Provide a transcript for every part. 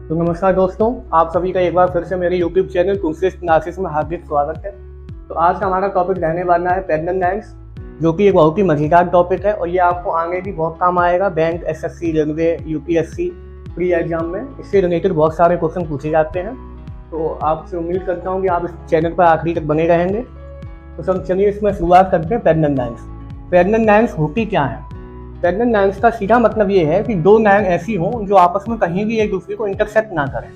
तो नमस्कार दोस्तों, आप सभी का एक बार फिर से मेरे YouTube चैनल टूसिस्ट नासिस में हार्दिक स्वागत है। तो आज का हमारा टॉपिक रहने वाला है पेंडेंट लाइन्स, जो कि एक बहुत ही मजेदार टॉपिक है और ये आपको आगे भी बहुत काम आएगा। Bank, SSC, railway, UPSC pre exam में इससे रिलेटेड बहुत सारे क्वेश्चन पूछे जाते हैं। तो आपसे उम्मीद करता हूँ कि आप इस चैनल पर आखिरी तक बने रहेंगे। तो सब चलिए इसमें शुरुआत करते हैं। Pendant lines. पेंडेंट लाइन्स होती क्या है? पेंडेंट लाइन्स का सीधा मतलब ये है कि दो लाइन ऐसी हों जो आपस में कहीं भी एक दूसरे को इंटरसेक्ट ना करें।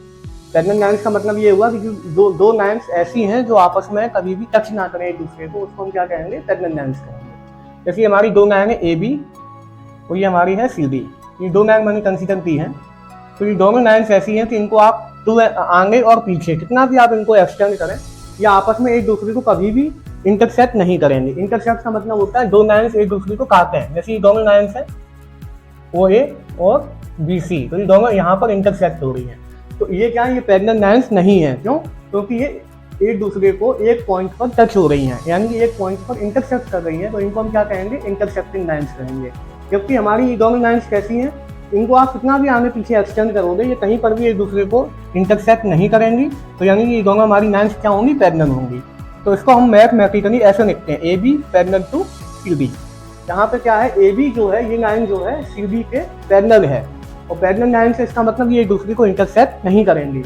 पेंडेंट लाइन्स का मतलब ये हुआ कि जो दो लाइन्स ऐसी हैं जो आपस में कभी भी टच ना करें एक दूसरे को, उसको हम क्या कहेंगे? पेंडेंट लाइन्स कहेंगे। जैसे हमारी दो लाइन है ए बी और ये हमारी है सी डी। ये दो लाइन मैंने कंसीडर की है। तो ये दोनों लाइन्स ऐसी हैं कि इनको आप आगे और पीछे कितना भी आप इनको एक्सटेंड करें, ये आपस में एक दूसरे को कभी भी इंटरसेक्ट नहीं करेंगे। इंटरसेक्ट का मतलब होता है दो लाइन्स एक दूसरे को काटते हैं। जैसे ये दोनों लाइन्स हैं ओ ए और बी सी, तो ये दोनों यहाँ पर इंटरसेक्ट हो रही हैं। तो ये क्या है? ये पेंडेंट लाइन्स नहीं है। क्यों? क्योंकि ये एक दूसरे को एक पॉइंट पर टच हो रही हैं, यानी कि एक पॉइंट पर इंटरसेक्ट कर रही हैं। तो इनको हम क्या कहेंगे? इंटरसेक्टिंग लाइन्स कहेंगे। जबकि हमारी ये दोनों लाइन्स कैसी हैं? इनको आप कितना भी आगे पीछे एक्सटेंड करोगे, ये कहीं पर भी एक दूसरे को इंटरसेक्ट नहीं करेंगी। तो यानी कि ये दोनों हमारी लाइन्स क्या होंगी? पैरेलल होंगी। तो इसको हम मैथमेटिकली ऐसे लिखते हैं, A B parallel to C D. यहाँ पे क्या है? ए बी जो है, ये लाइन जो है सी डी के पैरेलल है, और पैरेलल लाइन से इसका मतलब ये एक दूसरे को इंटरसेक्ट नहीं करेंगी।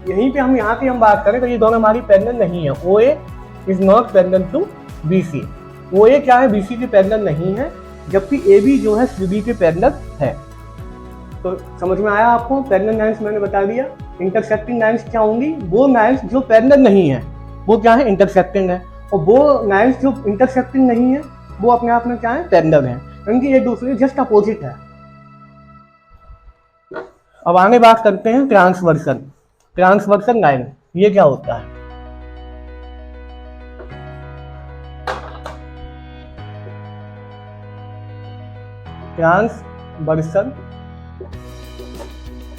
यहीं पे हम बात करें तो ये दोनों हमारी पैरेलल नहीं है। O A is not parallel to B C. O A क्या है? बी सी के पैरेलल नहीं है, जबकि ए बी जो है सी डी के पैरेलल है। तो समझ में आया आपको? पैरेलल लाइन्स मैंने बता दिया। इंटरसेक्टिंग लाइन्स क्या होंगी? वो लाइन्स जो पैरेलल नहीं है वो क्या है? इंटरसेक्टिंग है। और वो लाइन्स जो इंटरसेक्टिंग नहीं है वो अपने आप में क्या है? पैरेलल है, क्योंकि एक दूसरे जस्ट अपोजिट है। अब आगे बात करते हैं ट्रांसवर्सन। ट्रांसवर्सन लाइन ये क्या होता है? ट्रांसवर्सन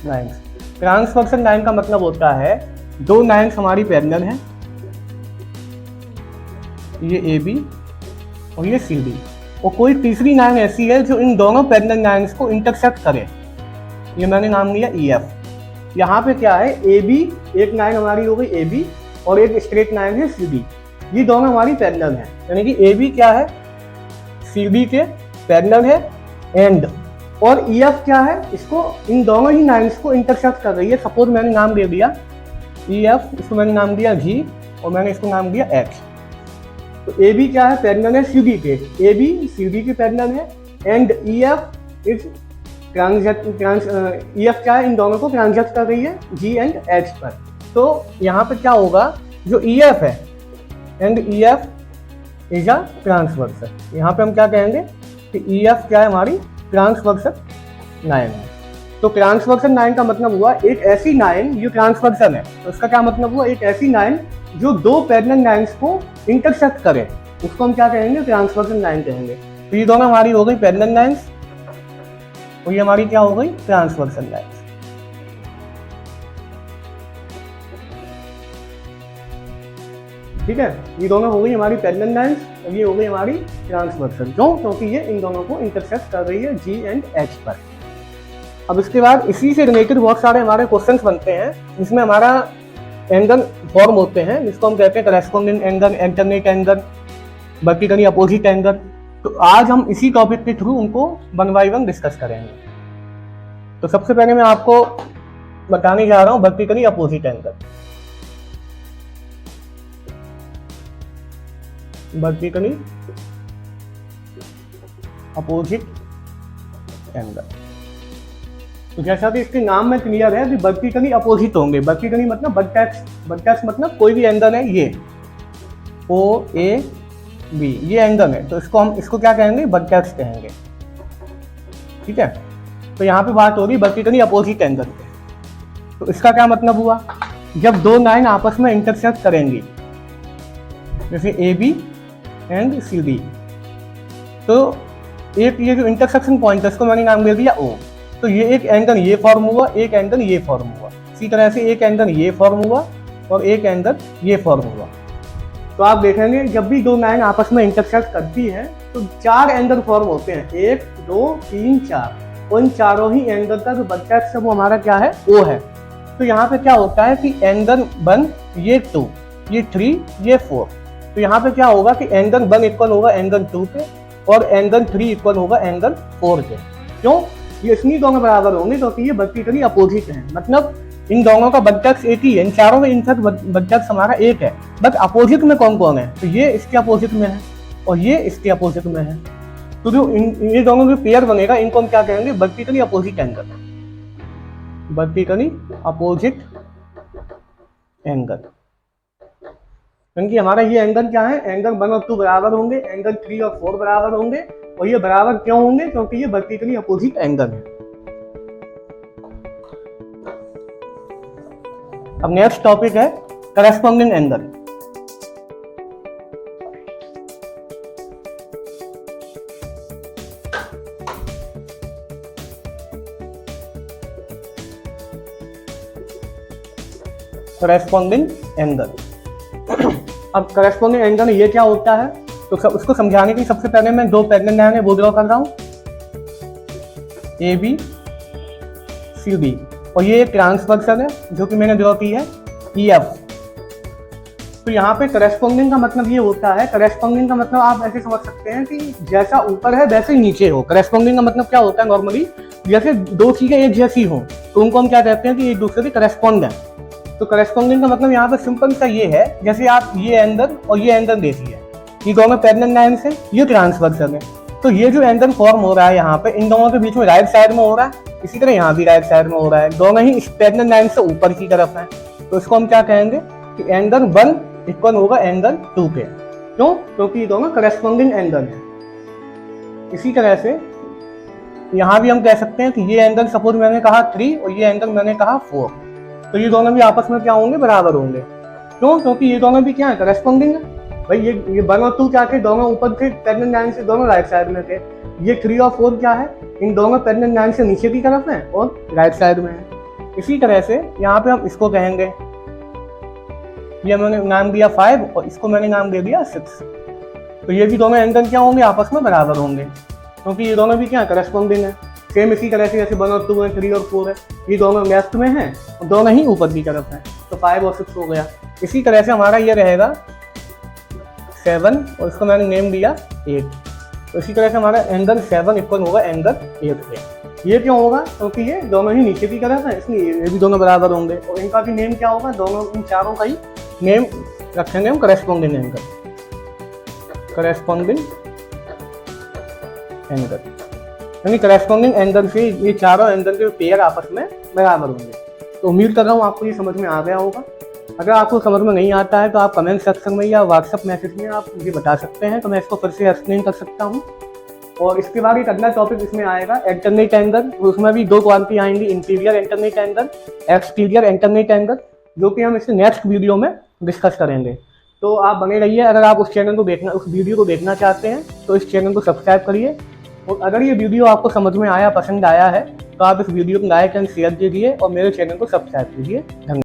लाइन्स। ट्रांसवर्सन लाइन का मतलब होता है दो लाइन्स हमारी पैरेलल हैं, ये ए बी और ये सी डी, और कोई तीसरी लाइन ऐसी है जो इन दोनों पैरेलल लाइन्स को इंटरसेक्ट करे। ये मैंने नाम लिया ई एफ। यहाँ पे क्या है? ए बी एक लाइन हमारी हो गई ए बी, और एक स्ट्रेट लाइन है सी डी। ये दोनों हमारी पैरेलल हैं, यानी कि ए बी क्या है? सी डी के पैरेलल है। एंड और ई एफ क्या है? इसको इन दोनों ही लाइन्स को इंटरसेक्ट कर रही है। सपोज मैंने नाम दे दिया ई एफ, इसको मैंने नाम दिया जी, और मैंने इसको नाम दिया एच। तो ए बी क्या है? पैरेलल है सी डी के। ए बी सी डी के पैरेलल है। And E F is E F क्या है? इन दोनों को ट्रांजेक्ट कर रही है जी एंड एच पर। तो यहाँ पे क्या होगा? जो ई एफ है and E F is a transversal. यहाँ पे हम क्या कहेंगे कि ई एफ क्या है? हमारी ट्रांसवर्सन लाइन है। तो ट्रांसवर्सन लाइन का मतलब हुआ एक ऐसी लाइन जो ट्रांसवर्सन है। तो इसका क्या मतलब हुआ? एक ऐसी लाइन जो दो पैरेलल लाइन्स को इंटरसेक्ट करे, उसको हम क्या कहेंगे? ट्रांसवर्सन लाइन कहेंगे। तो ये दोनों हमारी हो गई पैरेलल लाइन्स, और ये हमारी क्या हो गई? ट्रांसवर्सन लाइन्स। ठीक है, ये दोनों हो गई हमारी पैरेलल लाइन्स, और ये हो गई हमारी ट्रांसवर्सन। क्यों? क्योंकि ये इन दोनों को इंटरसेक्ट कर रही है जी एंड एच पर। अब इसके बाद इसी से रिलेटेड बहुत सारे हमारे क्वेश्चंस बनते हैं, जिसमें हमारा एंगल फॉर्म होते हैं, जिसको हम कहते हैं corresponding angle, alternate angle, vertically opposite angle. तो आज हम इसी टॉपिक के थ्रू उनको वन बाय वन डिस्कस करेंगे। तो सबसे पहले मैं आपको बताने जा रहा हूं vertically opposite angle. Vertically opposite angle, तो जैसा कि इसके नाम में क्लियर है कि वर्टिकली अपोजिट होंगे। वर्टिकली मतलब वर्टेक्स मतलब कोई भी एंगल है, ये ओ ए बी ये एंगल है, तो इसको क्या कहेंगे? वर्टेक्स कहेंगे। ठीक है, तो यहाँ पे बात हो रही वर्टिकली अपोजिट एंगल पे। तो इसका क्या मतलब हुआ? जब दो लाइन आपस में इंटरसेक्ट करेंगी, जैसे A B and C D, तो एक ये जो इंटरसेक्शन पॉइंट है इसको मैंने नाम दे दिया ओ। तो ये एक एंगल ये फॉर्म हुआ, एक एंगल ये फॉर्म हुआ। इसी तरह से एक एंगल ये फॉर्म हुआ और एक एंगल ये फॉर्म हुआ। तो आप देखेंगे जब भी दो लाइन आपस में इंटरसेक्ट करती है तो चार एंगल फॉर्म होते हैं, 1 2 3 4। उन चारों ही एंगल का जो वर्टेक्स है वो हमारा क्या है? ओ है। तो यहाँ पे क्या होता है कि एंगल 1 ये 2, ये 3, ये 4। तो यहाँ पे क्या होगा कि एंगल 1 इक्वल होगा एंगल 2 के और एंगल 3 इक्वल होगा एंगल 4 के। क्यों? ये इसलिए दोनों बराबर होंगे क्योंकि ये वर्टिकली अपोजिट है, मतलब इन दोनों का वर्टेक्स एक ही है, इन चारों में इनफैक्ट वर्टेक्स हमारा एक है, बट अपोजिट में कौन कौन है? तो ये इसके अपोजिट में है और ये इसके अपोजिट में है। तो जो ये दोनों जो पेयर बनेगा इनको हम क्या कहेंगे? Vertically opposite angle, vertically opposite angle. क्योंकि हमारा ये एंगल क्या है? एंगल 1 और 2 बराबर होंगे, एंगल 3 और 4 बराबर होंगे। और ये बराबर क्यों होंगे? क्योंकि ये वर्टिकली अपोजिट एंगल है। अब नेक्स्ट टॉपिक है करस्पॉन्डिंग एंगल। Corresponding angle. अब करस्पॉन्डिंग एंगल ये क्या होता है? तो उसको समझाने के लिए सबसे पहले मैं दो पैरेलल लाइन है वो ड्रॉ कर रहा हूँ, AB CD, और ये एक ट्रांसवर्सल है जो कि मैंने ड्रॉ की है EF। तो यहाँ पे करस्पॉन्डिंग का मतलब ये होता है, करस्पॉन्डिंग का मतलब आप ऐसे समझ सकते हैं कि जैसा ऊपर है वैसे ही नीचे हो। करस्पॉन्डिंग का मतलब क्या होता है? नॉर्मली जैसे दो चीजें एक जैसी हो तो उनको हम क्या कहते हैं कि एक दूसरे के करस्पॉन्ड है। तो करस्पॉन्डिंग का मतलब यहाँ पे सिंपल सा ये है, जैसे आप ये एंगल और ये एंगल देखिए, ये दोनों पैरेलल लाइन से ये ट्रांसवर्सल है। तो ये जो एंगल फॉर्म हो रहा है यहाँ पे इन दोनों के बीच में राइट साइड में हो रहा है, इसी तरह यहाँ भी राइट साइड में हो रहा है, दोनों ही इस पैरेलल लाइन से ऊपर की तरफ है। तो इसको हम क्या कहेंगे कि एंगल 1 इक्वल होगा एंगल 2 के। क्यों? क्योंकि ये दोनों करस्पॉन्डिंग एंगल है। इसी तरह से यहाँ भी हम कह सकते हैं कि ये एंगल सपोज मैंने कहा 3 और ये एंगल मैंने कहा 4, तो ये दोनों भी आपस में क्या होंगे? बराबर होंगे। क्यों? क्योंकि ये दोनों भी क्या है? करस्पॉन्डिंग है। भाई ये 1 और 2 क्या थे? दोनों ऊपर थे पैरेलल लाइन से, दोनों राइट साइड में थे। ये 3 और 4 क्या है? इन दोनों पैरेलल लाइन से नीचे की तरफ है और राइट साइड में है। इसी तरह से यहाँ पे हम इसको कहेंगे, ये मैंने नाम दिया 5 और इसको मैंने नाम दे दिया 6। तो ये भी दोनों एंगल क्या होंगे? आपस में बराबर होंगे, क्योंकि ये दोनों भी क्या करस्पॉन्डिंग है। सेम इसी तरह से जैसे 1 और 2 है, 3 और 4 है, ये दोनों लेफ्ट में हैं और दोनों ही ऊपर की तरफ है, तो 5 और 6 हो गया। इसी तरह से हमारा ये रहेगा 7 और इसको मैंने नेम दिया 8। तो इसी तरह से हमारा एंगल 7 इक्वल होगा एंगल 8 पे। ये क्यों होगा? क्योंकि ये दोनों ही नीचे की तरफ है, इसलिए ये भी दोनों बराबर होंगे। और इनका भी नेम क्या होगा? दोनों इन चारों का ही नेम रखेंगे हम करस्पॉन्डिंग एंगल, करस्पॉन्डिंग एंगल। यानी करस्पॉन्डिंग एंगल से ये चारों एंगल के पेयर आपस में बराबर होंगे। तो उम्मीद कर रहा हूँ आपको ये समझ में आ गया होगा। अगर आपको समझ में नहीं आता है तो आप कमेंट सेक्शन में या व्हाट्सएप मैसेज में आप मुझे बता सकते हैं, तो मैं इसको फिर से एक्सप्लेन कर सकता हूँ। और इसके बाद एक अगला टॉपिक इसमें आएगा अल्टरनेट एंगल। उसमें भी 2 क्वांटिटी आएंगी, interior alternate angle, exterior alternate angle, जो कि हम इसके नेक्स्ट वीडियो में डिस्कस करेंगे। तो आप बने रहिए। अगर आप उस वीडियो को देखना चाहते हैं तो इस चैनल को सब्सक्राइब करिए। और अगर ये वीडियो आपको समझ में आया, पसंद आया है, तो आप इस वीडियो को लाइक एंड शेयर कीजिए और मेरे चैनल को सब्सक्राइब कीजिए। धन्यवाद।